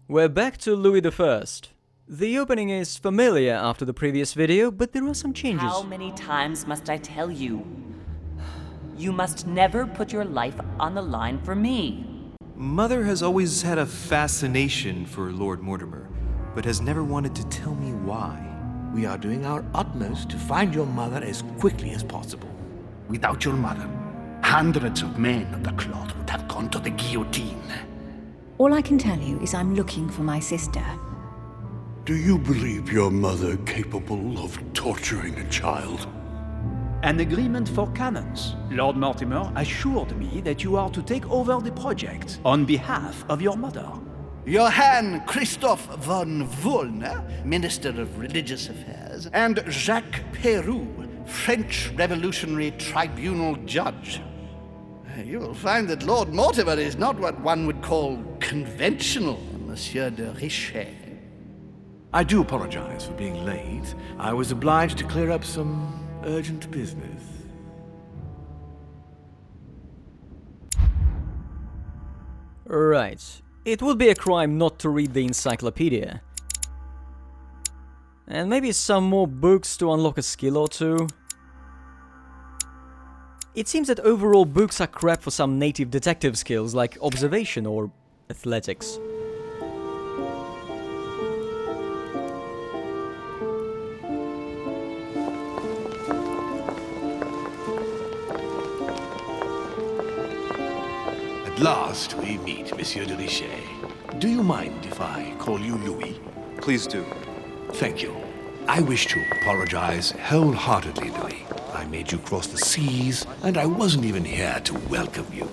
We're back to Louis I. The opening is familiar after the previous video, but there are some changes. How many times must I tell you? You must never put your life on the line for me. Mother has always had a fascination for Lord Mortimer, but has never wanted to tell me why. We are doing our utmost to find your mother as quickly as possible. Without your mother, hundreds of men of the cloth would have gone to the guillotine. All I can tell you is I'm looking for my sister. Do you believe your mother capable of torturing a child? An agreement for cannons. Lord Mortimer assured me that you are to take over the project on behalf of your mother. Johann Christoph von Wollner, Minister of Religious Affairs, and Jacques Peroux, French Revolutionary Tribunal Judge. You will find that Lord Mortimer is not what one would call conventional, Monsieur de Richet. I do apologize for being late. I was obliged to clear up some urgent business. Right. It would be a crime not to read the encyclopedia. And maybe some more books to unlock a skill or two. It seems that overall books are crap for some native detective skills like observation or athletics. At last we meet, Monsieur de Richet. Do you mind if I call you Louis? Please do. Thank you. I wish to apologize wholeheartedly, Louis. I made you cross the seas, and I wasn't even here to welcome you.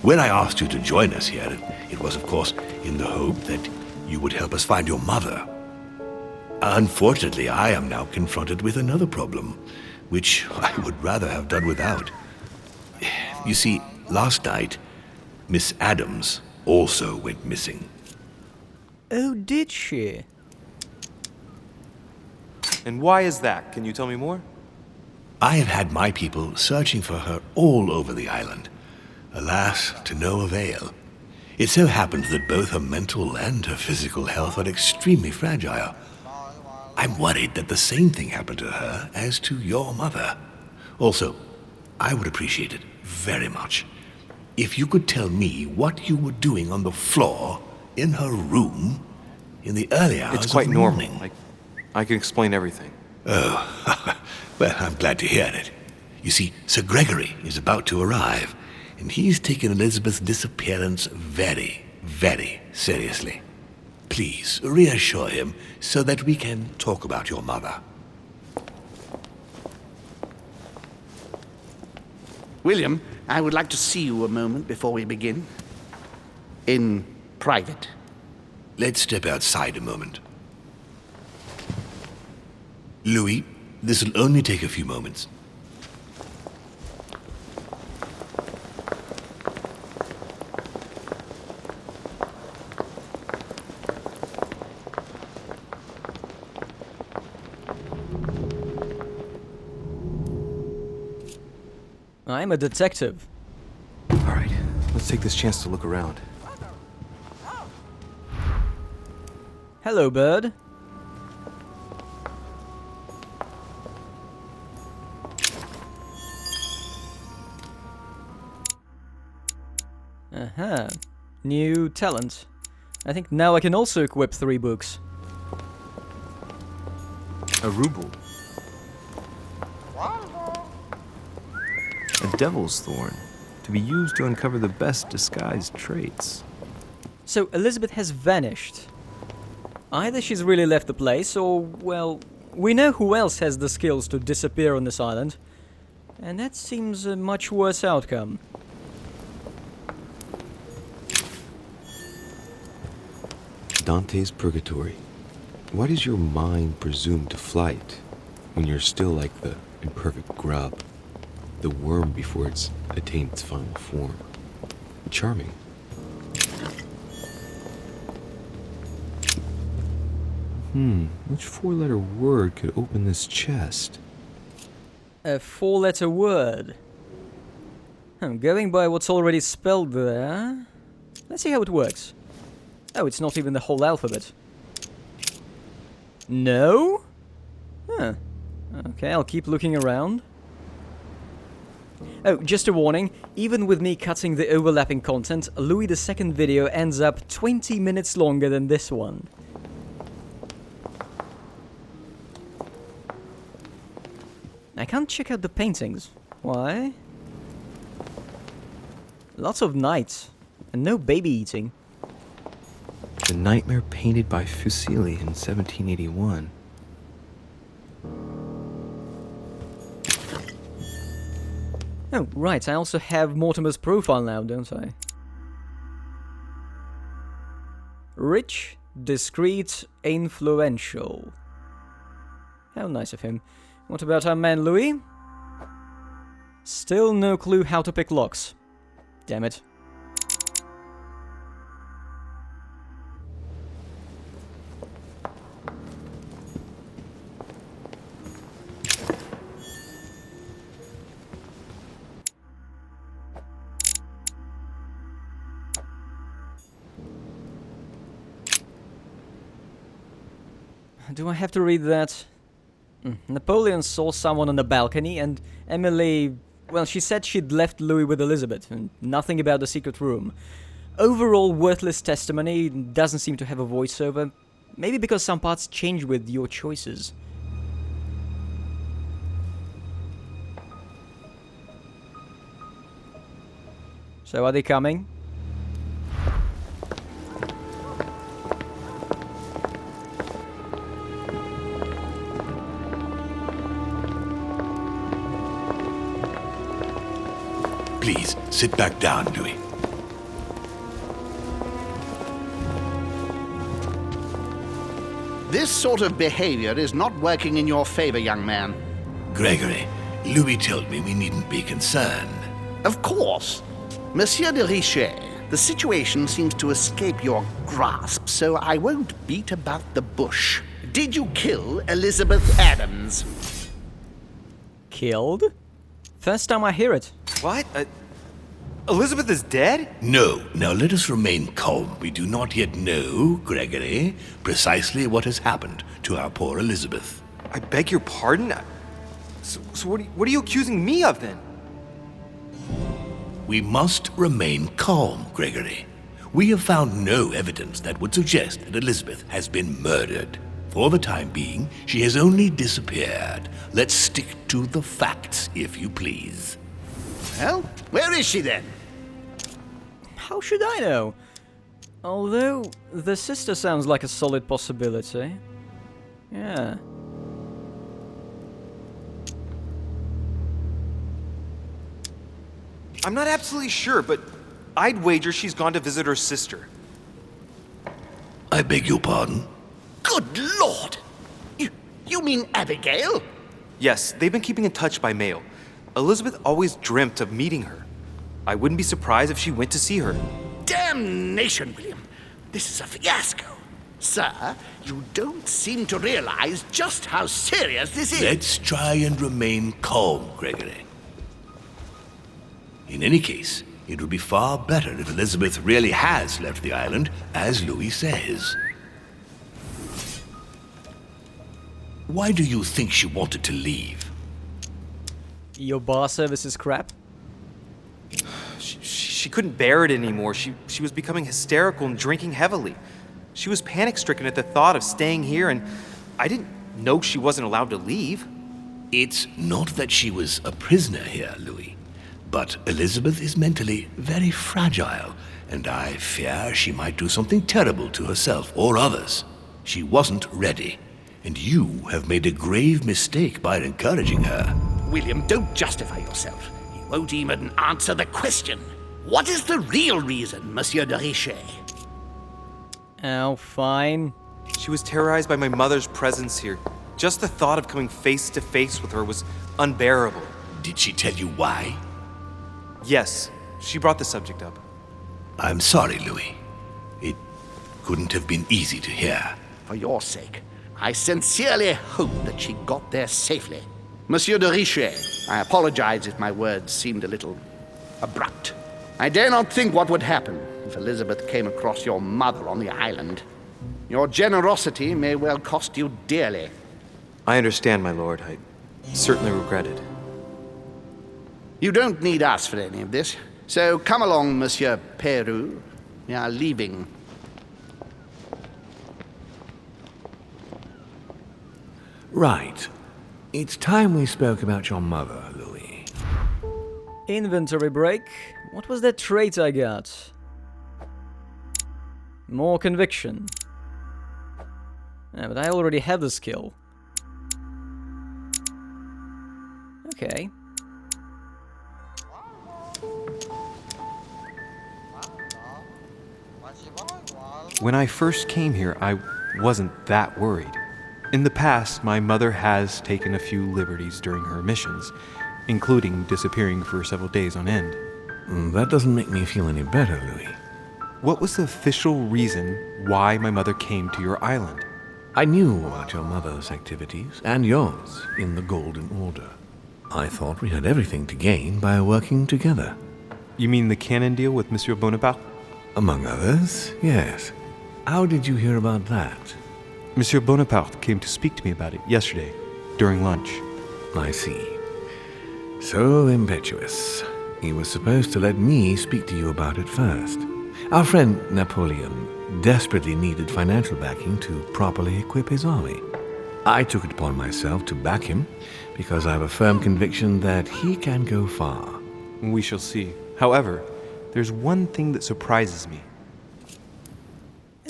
When I asked you to join us here, it was, of course, in the hope that you would help us find your mother. Unfortunately, I am now confronted with another problem, which I would rather have done without. You see, last night, Miss Adams also went missing. Oh, did she? And why is that? Can you tell me more? I have had my people searching for her all over the island. Alas, to no avail. It so happens that both her mental and her physical health are extremely fragile. I'm worried that the same thing happened to her as to your mother. Also, I would appreciate it very much if you could tell me what you were doing on the floor in her room in the early hours It's quite of the normal. morning. I can explain everything. Oh, well, I'm glad to hear it. You see, Sir Gregory is about to arrive, and he's taken Elizabeth's disappearance very, very seriously. Please, reassure him so that we can talk about your mother. William, I would like to see you a moment before we begin. In private. Let's step outside a moment. Louis, this will only take a few moments. I'm a detective. Alright, let's take this chance to look around. Hello, bird. Aha. New talent. I think now I can also equip 3 books. A ruble. A devil's thorn, to be used to uncover the best disguised traits. So Elizabeth has vanished. Either she's really left the place, or, well, we know who else has the skills to disappear on this island. And that seems a much worse outcome. Dante's Purgatory. Why does your mind presume to flight when you're still like the imperfect grub, the worm before it's attained its final form? Charming. Which 4-letter word could open this chest? A 4-letter word. I'm going by what's already spelled there. Let's see how it works. Oh, it's not even the whole alphabet. No? Huh. Okay, I'll keep looking around. Oh, just a warning, even with me cutting the overlapping content, Louis II video ends up 20 minutes longer than this one. I can't check out the paintings. Why? Lots of knights, and no baby eating. The nightmare painted by Fuseli in 1781. Oh, right, I also have Mortimer's profile now, don't I? Rich, discreet, influential. How nice of him. What about our man Louis? Still no clue how to pick locks. Damn it. Do I have to read that? Napoleon saw someone on the balcony, and Emily... Well, she said she'd left Louis with Elizabeth, and nothing about the secret room. Overall worthless testimony, doesn't seem to have a voiceover. Maybe because some parts change with your choices. So are they coming? Please, sit back down, Louis. This sort of behavior is not working in your favor, young man. Gregory, Louis told me we needn't be concerned. Of course. Monsieur de Richet, the situation seems to escape your grasp, so I won't beat about the bush. Did you kill Elizabeth Adams? Killed? First time I hear it. What? Elizabeth is dead? No. Now let us remain calm. We do not yet know, Gregory, precisely what has happened to our poor Elizabeth. I beg your pardon? So what are you accusing me of, then? We must remain calm, Gregory. We have found no evidence that would suggest that Elizabeth has been murdered. For the time being, she has only disappeared. Let's stick to the facts, if you please. Well, where is she then? How should I know? Although, the sister sounds like a solid possibility. Yeah. I'm not absolutely sure, but I'd wager she's gone to visit her sister. I beg your pardon? Good Lord! You mean Abigail? Yes, they've been keeping in touch by mail. Elizabeth always dreamt of meeting her. I wouldn't be surprised if she went to see her. Damnation, William! This is a fiasco. Sir, you don't seem to realize just how serious this is. Let's try and remain calm, Gregory. In any case, it would be far better if Elizabeth really has left the island, as Louis says. Why do you think she wanted to leave? Your bar service is crap? She couldn't bear it anymore. She was becoming hysterical and drinking heavily. She was panic-stricken at the thought of staying here, and I didn't know she wasn't allowed to leave. It's not that she was a prisoner here, Louis. But Elizabeth is mentally very fragile, and I fear she might do something terrible to herself or others. She wasn't ready, and you have made a grave mistake by encouraging her. William, don't justify yourself. You won't even answer the question. What is the real reason, Monsieur de Richet? Oh, fine. She was terrorized by my mother's presence here. Just the thought of coming face to face with her was unbearable. Did she tell you why? Yes, she brought the subject up. I'm sorry, Louis. It couldn't have been easy to hear. For your sake, I sincerely hope that she got there safely. Monsieur de Richet, I apologize if my words seemed a little abrupt. I dare not think what would happen if Elizabeth came across your mother on the island. Your generosity may well cost you dearly. I understand, my lord. I certainly regret it. You don't need us for any of this. So come along, Monsieur Peru. We are leaving. Right. It's time we spoke about your mother, Louis. Inventory break. What was that trait I got? More conviction. Yeah, but I already have the skill. Okay. When I first came here, I wasn't that worried. In the past, my mother has taken a few liberties during her missions, including disappearing for several days on end. That doesn't make me feel any better, Louis. What was the official reason why my mother came to your island? I knew about your mother's activities, and yours, in the Golden Order. I thought we had everything to gain by working together. You mean the canon deal with Monsieur Bonaparte? Among others, yes. How did you hear about that? Monsieur Bonaparte came to speak to me about it yesterday, during lunch. I see. So impetuous. He was supposed to let me speak to you about it first. Our friend Napoleon desperately needed financial backing to properly equip his army. I took it upon myself to back him because I have a firm conviction that he can go far. We shall see. However, there's one thing that surprises me.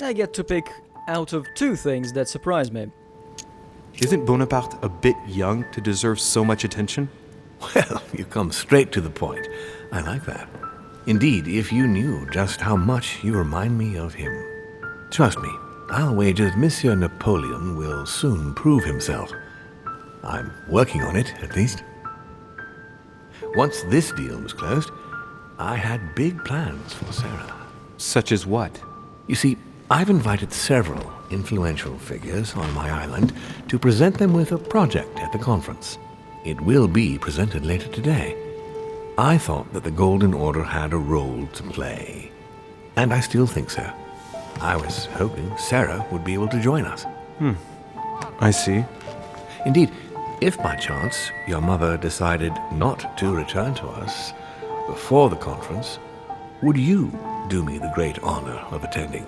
I get to pick out of two things that surprise me. Isn't Bonaparte a bit young to deserve so much attention? Well, you come straight to the point. I like that. Indeed, if you knew just how much you remind me of him. Trust me, I'll wager that Monsieur Napoleon will soon prove himself. I'm working on it, at least. Once this deal was closed, I had big plans for Sarah. Such as what? You see, I've invited several influential figures on my island to present them with a project at the conference. It will be presented later today. I thought that the Golden Order had a role to play. And I still think so. I was hoping Sarah would be able to join us. I see. Indeed, if by chance your mother decided not to return to us before the conference, would you do me the great honor of attending?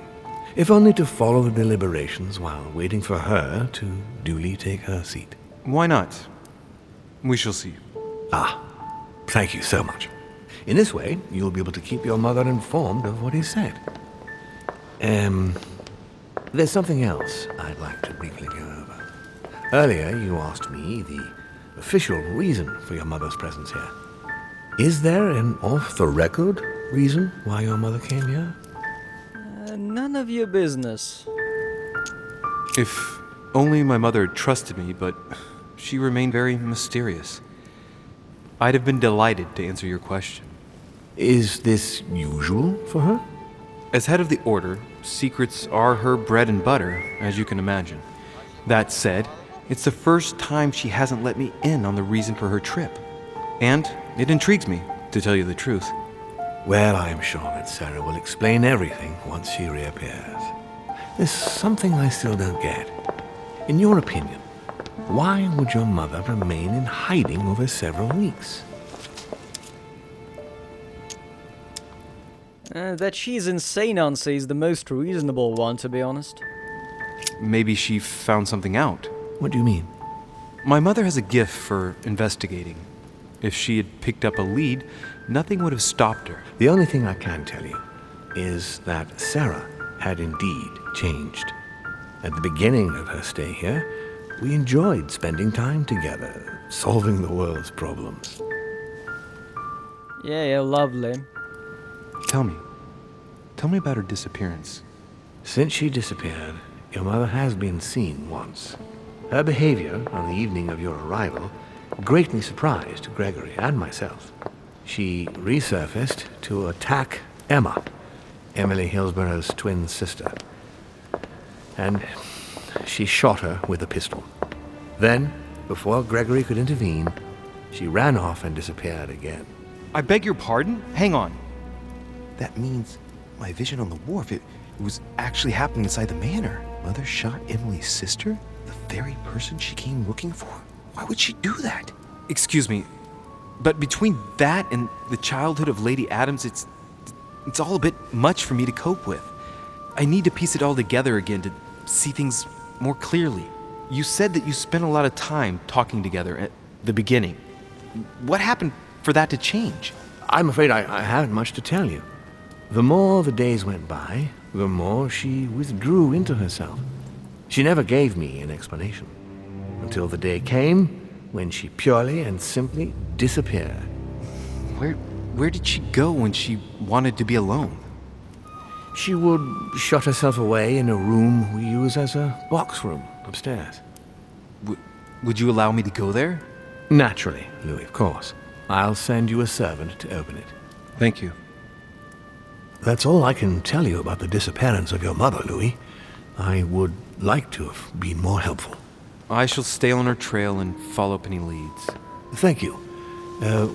If only to follow the deliberations while waiting for her to duly take her seat. Why not? We shall see. Thank you so much. In this way, you'll be able to keep your mother informed of what is said. There's something else I'd like to briefly go over. Earlier, you asked me the official reason for your mother's presence here. Is there an off-the-record reason why your mother came here? None of your business. If only my mother trusted me, but she remained very mysterious. I'd have been delighted to answer your question. Is this usual for her? As head of the Order, secrets are her bread and butter, as you can imagine. That said, it's the first time she hasn't let me in on the reason for her trip. And it intrigues me, to tell you the truth. Well, I'm sure that Sarah will explain everything once she reappears. There's something I still don't get. In your opinion, why would your mother remain in hiding over several weeks? That she's insane answer is the most reasonable one, to be honest. Maybe she found something out. What do you mean? My mother has a gift for investigating. If she had picked up a lead, nothing would have stopped her. The only thing I can tell you is that Sarah had indeed changed. At the beginning of her stay here, we enjoyed spending time together, solving the world's problems. Yeah, lovely. Tell me about her disappearance. Since she disappeared, your mother has been seen once. Her behavior on the evening of your arrival greatly surprised Gregory and myself. She resurfaced to attack Emma, Emily Hillsborough's twin sister. And she shot her with a pistol. Then, before Gregory could intervene, she ran off and disappeared again. I beg your pardon? Hang on. That means my vision on the wharf. It was actually happening inside the manor. Mother shot Emily's sister? The very person she came looking for? Why would she do that? Excuse me, but between that and the childhood of Lady Adams, it's all a bit much for me to cope with. I need to piece it all together again to see things more clearly. You said that you spent a lot of time talking together at the beginning. What happened for that to change? I'm afraid I haven't much to tell you. The more the days went by, the more she withdrew into herself. She never gave me an explanation, until the day came when she purely and simply disappeared. Where did she go when she wanted to be alone? She would shut herself away in a room we use as a box room upstairs. Would you allow me to go there? Naturally, Louis, of course. I'll send you a servant to open it. Thank you. That's all I can tell you about the disappearance of your mother, Louis. I would like to have been more helpful. I shall stay on her trail and follow up any leads. Thank you.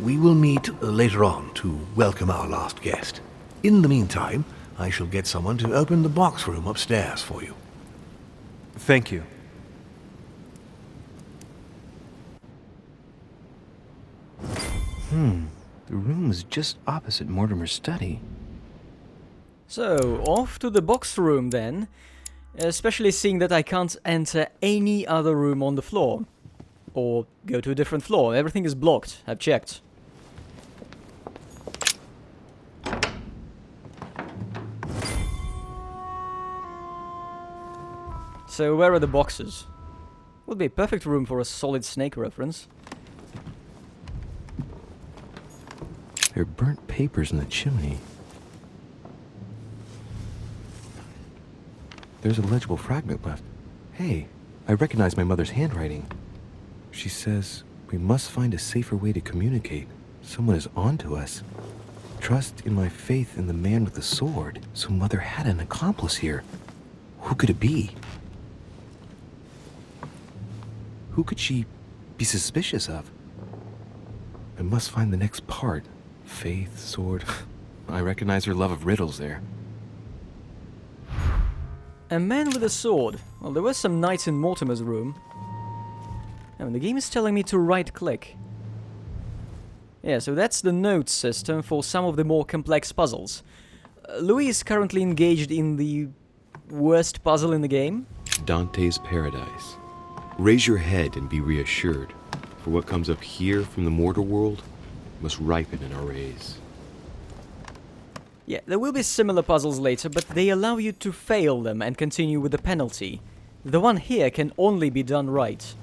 We will meet later on to welcome our last guest. In the meantime, I shall get someone to open the box room upstairs for you. Thank you. The room is just opposite Mortimer's study. So, off to the box room then, especially seeing that I can't enter any other room on the floor. Or go to a different floor. Everything is blocked. I've checked. So where are the boxes? Would be a perfect room for a Solid Snake reference. There are burnt papers in the chimney. There's a legible fragment left. Hey, I recognize my mother's handwriting. She says, we must find a safer way to communicate. Someone is on to us. Trust in my faith in the man with the sword. So Mother had an accomplice here. Who could it be? Who could she be suspicious of? I must find the next part. Faith, sword. I recognize her love of riddles there. A man with a sword. Well, there were some knights in Mortimer's room. And the game is telling me to right-click. Yeah, so that's the note system for some of the more complex puzzles. Louis is currently engaged in the worst puzzle in the game. Dante's Paradise. Raise your head and be reassured, for what comes up here from the mortal world must ripen in our rays. Yeah, there will be similar puzzles later, but they allow you to fail them and continue with the penalty. The one here can only be done right.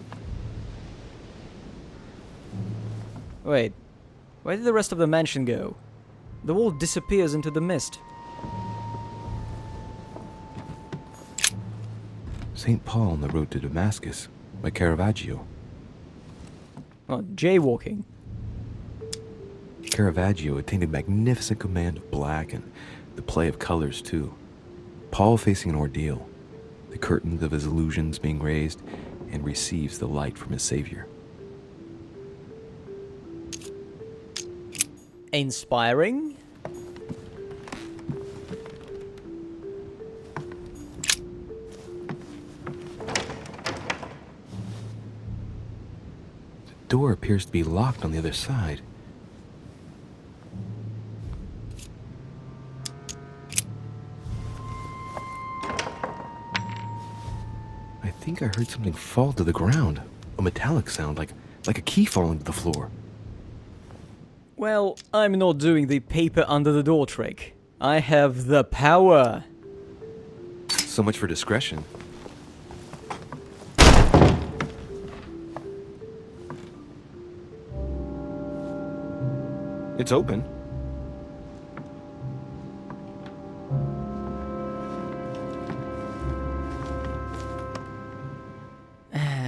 Wait, where did the rest of the mansion go? The wall disappears into the mist. St. Paul on the road to Damascus, by Caravaggio. Oh, jaywalking. Caravaggio attained a magnificent command of black and the play of colors too. Paul facing an ordeal, the curtains of his illusions being raised, and receives the light from his Savior. Inspiring. The door appears to be locked on the other side. I think I heard something fall to the ground. A metallic sound, like a key falling to the floor. Well, I'm not doing the paper under the door trick. I have the power. So much for discretion. It's open.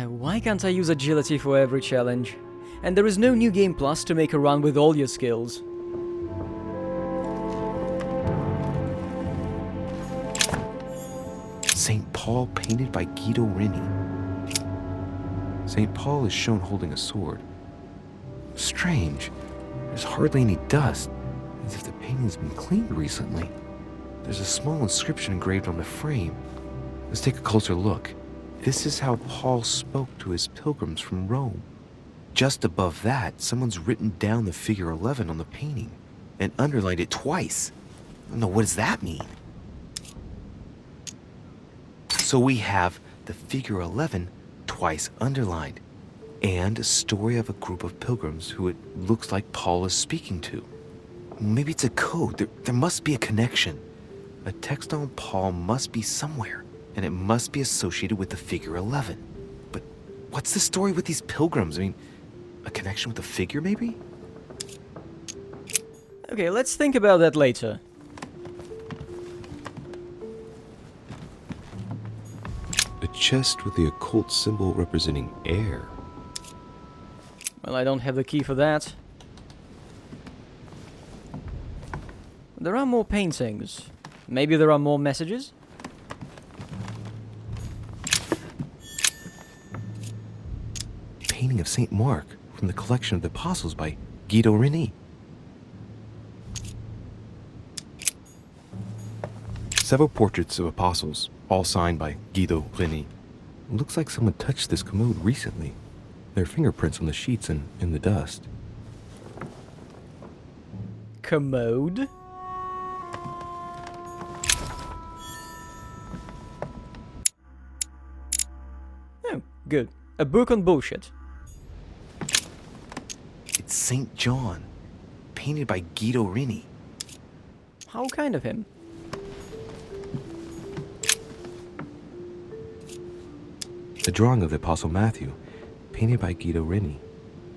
Why can't I use agility for every challenge? And there is no New Game Plus to make a run with all your skills. St. Paul painted by Guido Reni. St. Paul is shown holding a sword. Strange. There's hardly any dust, as if the painting's been cleaned recently. There's a small inscription engraved on the frame. Let's take a closer look. This is how Paul spoke to his pilgrims from Rome. Just above that, someone's written down the figure 11 on the painting and underlined it twice. No, what does that mean? So we have the figure 11 twice underlined, and a story of a group of pilgrims who it looks like Paul is speaking to. Maybe it's a code. There must be a connection. A text on Paul must be somewhere, and it must be associated with the figure 11. But what's the story with these pilgrims? I mean, a connection with the figure, maybe? Okay, let's think about that later. A chest with the occult symbol representing air. Well, I don't have the key for that. There are more paintings. Maybe there are more messages? Painting of St. Mark from the collection of the Apostles by Guido Reni. Several portraits of apostles, all signed by Guido Reni. Looks like someone touched this commode recently. There are fingerprints on the sheets and in the dust. Commode? Oh, good. A book on bullshit. It's St. John, painted by Guido Reni. How kind of him? The drawing of the Apostle Matthew, painted by Guido Reni.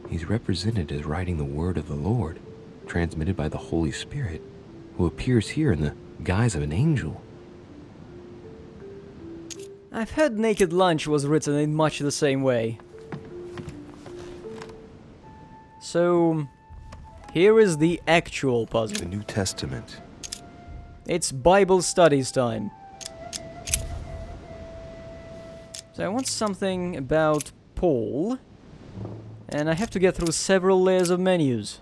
He's represented as writing the word of the Lord, transmitted by the Holy Spirit, who appears here in the guise of an angel. I've heard Naked Lunch was written in much the same way. So, here is the actual puzzle. The New Testament. It's Bible studies time. So I want something about Paul, and I have to get through several layers of menus.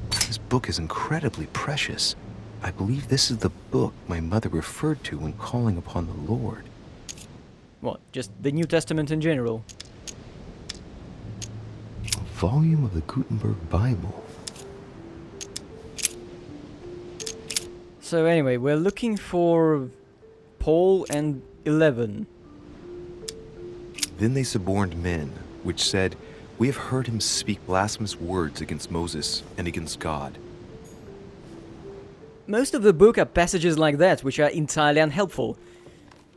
This book is incredibly precious. I believe this is the book my mother referred to when calling upon the Lord. What, just the New Testament in general? A volume of the Gutenberg Bible. So anyway, we're looking for Paul and 11. Then they suborned men, which said, "We have heard him speak blasphemous words against Moses and against God." Most of the book are passages like that, which are entirely unhelpful.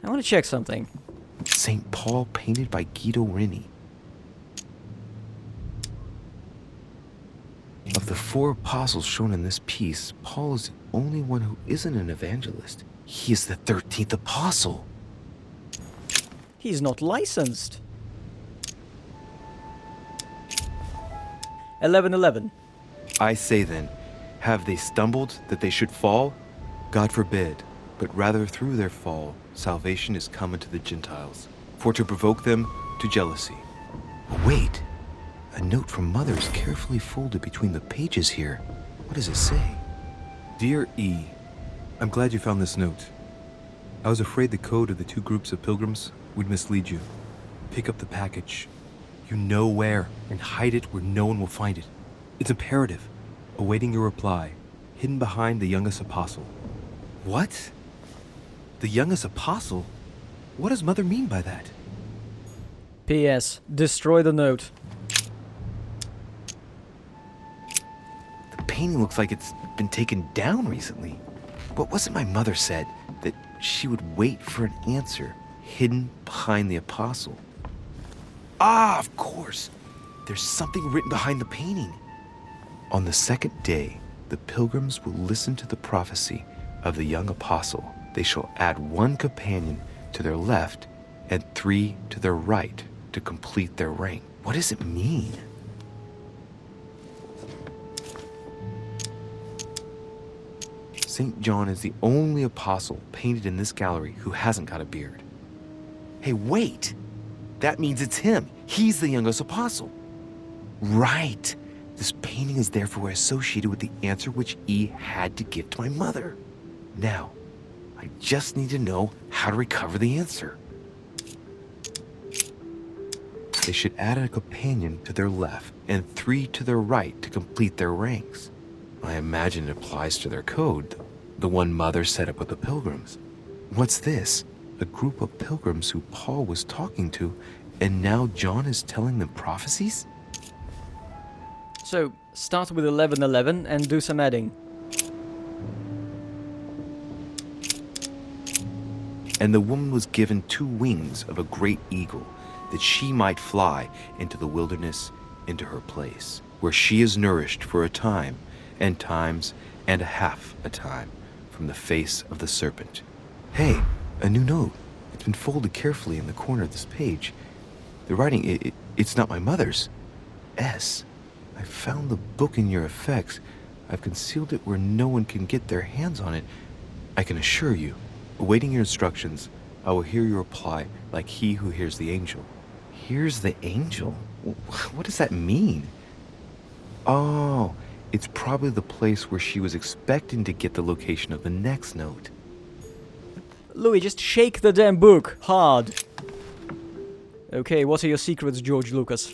I want to check something. St. Paul, painted by Guido Reni. Of the 4 apostles shown in this piece, Paul is the only one who isn't an evangelist. He is the 13th apostle. He's not licensed. 11:11. I say then, have they stumbled that they should fall? God forbid, but rather through their fall, salvation is come unto the Gentiles, for to provoke them to jealousy. Wait, a note from Mother is carefully folded between the pages here. What does it say? Dear E, I'm glad you found this note. I was afraid the code of the 2 groups of pilgrims would mislead you. Pick up the package. You know where, and hide it where no one will find it. It's imperative. Awaiting your reply, hidden behind the youngest apostle. What? The youngest apostle? What does Mother mean by that? P.S. Destroy the note. The painting looks like it's been taken down recently. But wasn't my mother said that she would wait for an answer hidden behind the apostle? Ah, of course. There's something written behind the painting. On the 2nd day, the pilgrims will listen to the prophecy of the young apostle. They shall add 1 companion to their left and 3 to their right to complete their rank. What does it mean? St. John is the only apostle painted in this gallery who hasn't got a beard. Hey, wait! That means it's him. He's the youngest apostle. Right. This painting is therefore associated with the answer which E had to give to my mother. Now, I just need to know how to recover the answer. They should add a companion to their left and 3 to their right to complete their ranks. I imagine it applies to their code, the one Mother set up with the pilgrims. What's this? A group of pilgrims who Paul was talking to, and now John is telling them prophecies? So, start with 1111 and do some adding. And the woman was given 2 wings of a great eagle, that she might fly into the wilderness, into her place, where she is nourished for a time, and times, and a half a time, from the face of the serpent. Hey, a new note. It's been folded carefully in the corner of this page. The writing, it's not my mother's. S. I found the book in your effects. I've concealed it where no one can get their hands on it. I can assure you, awaiting your instructions, I will hear your reply like he who hears the angel. Hears the angel? What does that mean? Oh, it's probably the place where she was expecting to get the location of the next note. Louis, just shake the damn book hard. Okay, what are your secrets, George Lucas?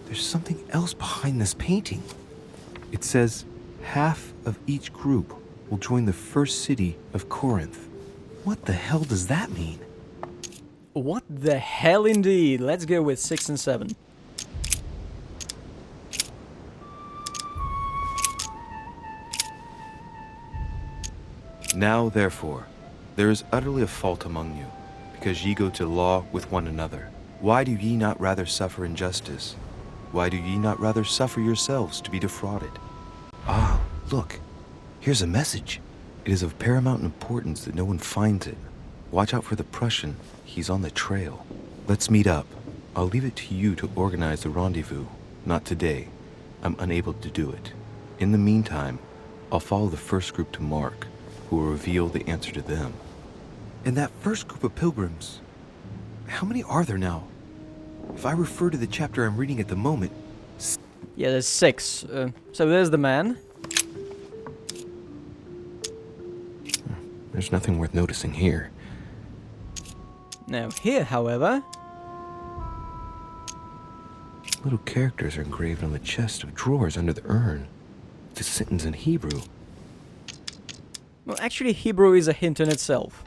There's something else behind this painting. It says, half of each group will join the first city of Corinth. What the hell does that mean? What the hell indeed? Let's go with 6 and 7. Now, therefore, there is utterly a fault among you, because ye go to law with one another. Why do ye not rather suffer injustice? Why do ye not rather suffer yourselves to be defrauded? Ah, look, here's a message. It is of paramount importance that no one finds it. Watch out for the Prussian. He's on the trail. Let's meet up. I'll leave it to you to organize the rendezvous. Not today. I'm unable to do it. In the meantime, I'll follow the first group to Mark, who will reveal the answer to them. And that first group of pilgrims, how many are there now? If I refer to the chapter I'm reading at the moment... Yeah, there's 6. So there's the man. There's nothing worth noticing here. Now here, however... Little characters are engraved on the chest of drawers under the urn. It's a sentence in Hebrew. Well, actually, Hebrew is a hint in itself.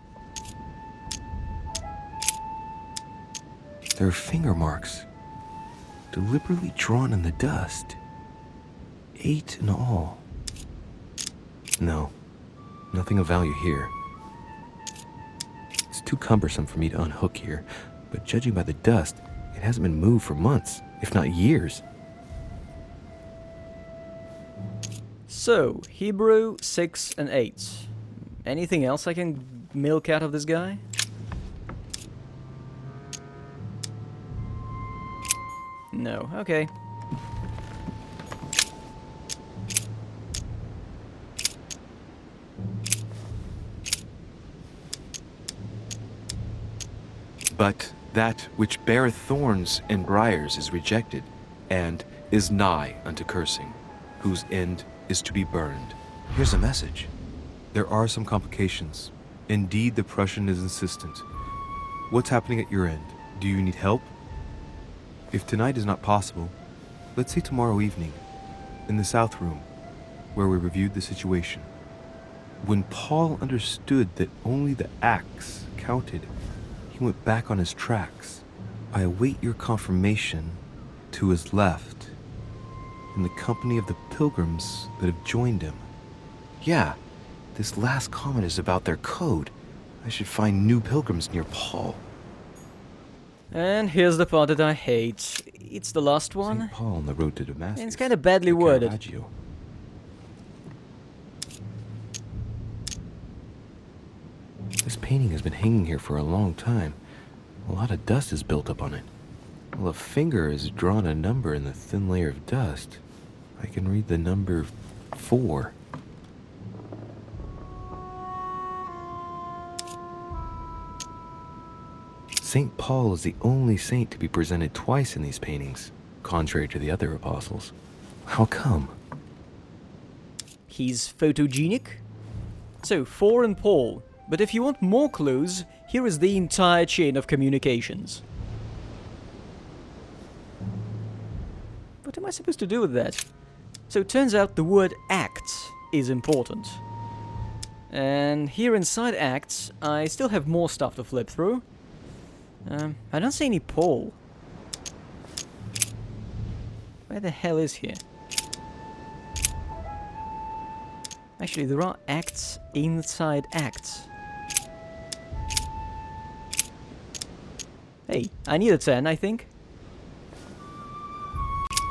There are finger marks, deliberately drawn in the dust. 8 in all. No, nothing of value here. It's too cumbersome for me to unhook here, but judging by the dust, it hasn't been moved for months, if not years. So, Hebrew, 6 and 8. Anything else I can milk out of this guy? No, okay. But that which beareth thorns and briars is rejected, and is nigh unto cursing, whose end is to be burned. Here's a message. There are some complications. Indeed, the Prussian is insistent. What's happening at your end? Do you need help? If tonight is not possible, let's say tomorrow evening, in the South Room, where we reviewed the situation. When Paul understood that only the axe counted, he went back on his tracks. I await your confirmation to his left, in the company of the pilgrims that have joined him. Yeah, this last comment is about their code. I should find new pilgrims near Paul. And here's the part that I hate. It's the last one. St. Paul on the road to Damascus. And it's kind of badly worded. Caravaggio. This painting has been hanging here for a long time. A lot of dust is built up on it. Well, a finger has drawn a number in the thin layer of dust. I can read the number 4. St. Paul is the only saint to be presented twice in these paintings. contrary to the other apostles. How come? He's photogenic. So, 4 and Paul. But if you want more clues, here is the entire chain of communications. What am I supposed to do with that? So it turns out the word acts is important. And here inside acts, I still have more stuff to flip through. I don't see any Paul. Where the hell is he? Actually, there are acts inside acts. Hey, I need a 10, I think.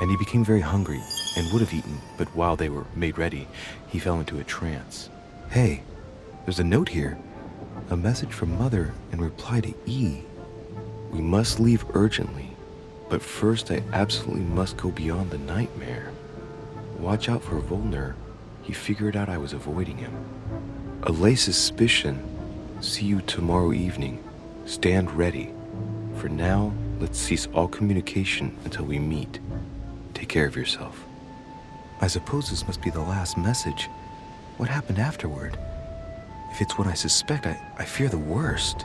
And he became very hungry and would have eaten, but while they were made ready, he fell into a trance. Hey, there's a note here. A message from Mother in reply to E. We must leave urgently, but first I absolutely must go beyond the nightmare. Watch out for Volner. He figured out I was avoiding him. Allay suspicion. See you tomorrow evening. Stand ready. For now, let's cease all communication until we meet. Take care of yourself. I suppose this must be the last message. What happened afterward? If it's what I suspect, I fear the worst.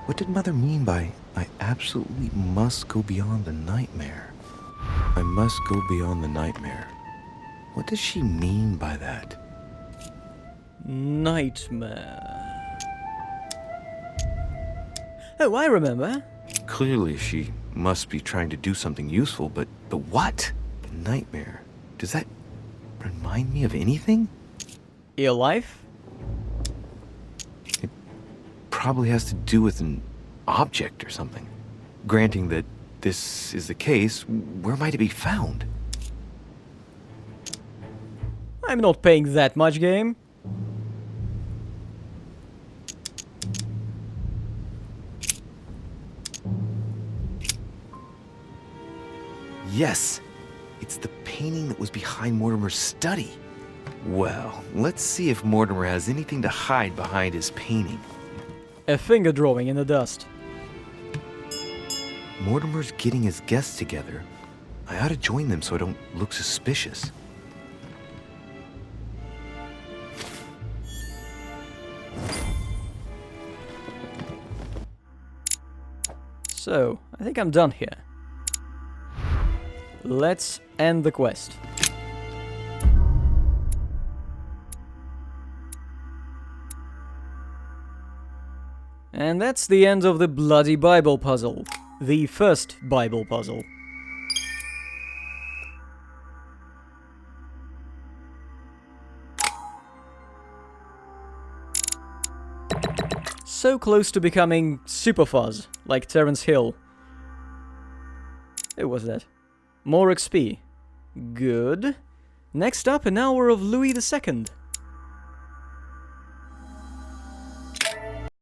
What did Mother mean by, I absolutely must go beyond the nightmare? I must go beyond the nightmare. What does she mean by that? Nightmare. Oh, I remember. Clearly she must be trying to do something useful, but what? Nightmare. Does that remind me of anything? Your life? It probably has to do with an object or something. Granting that this is the case, where might it be found? I'm not paying that much, game. Yes! It's the painting that was behind Mortimer's study. Well, let's see if Mortimer has anything to hide behind his painting. A finger drawing in the dust. Mortimer's getting his guests together. I ought to join them so I don't look suspicious. So, I think I'm done here. Let's end the quest. And that's the end of the bloody Bible puzzle. The first Bible puzzle. So close to becoming Super Fuzz, like Terence Hill. Who was that? More XP. Good. Next up, an hour of Louis II.